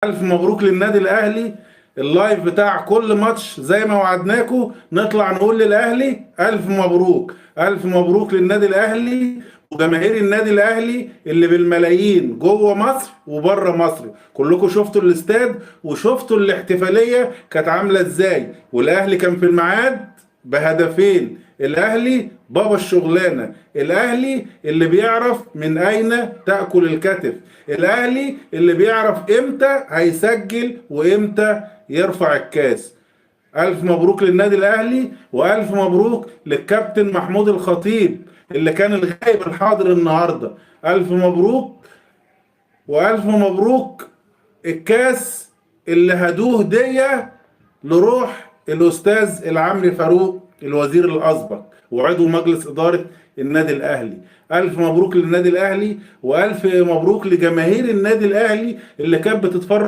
ألف مبروك للنادي الأهلي. اللايف بتاع كل ماتش زي ما وعدناكم نطلع نقول للأهلي ألف مبروك، ألف مبروك للنادي الأهلي وجماهير النادي الأهلي اللي بالملايين جوه مصر وبره مصر. كلكم شفتوا الاستاد وشفتوا الاحتفالية كانت عاملة ازاي، والأهلي كان في الميعاد بهدفين. الأهلي بابا الشغلانة، الأهلي اللي بيعرف من أين تأكل الكتف، الأهلي اللي بيعرف إمتى هيسجل وإمتى يرفع الكاس. ألف مبروك للنادي الأهلي، وألف مبروك للكابتن محمود الخطيب اللي كان الغائب الحاضر النهاردة. ألف مبروك وألف مبروك الكاس اللي هدوه هدية لروح الأستاذ العمري فاروق الوزير الأسبق وعضو مجلس إدارة النادي الأهلي. ألف مبروك للنادي الأهلي وألف مبروك لجماهير النادي الأهلي اللي كانت بتتفرج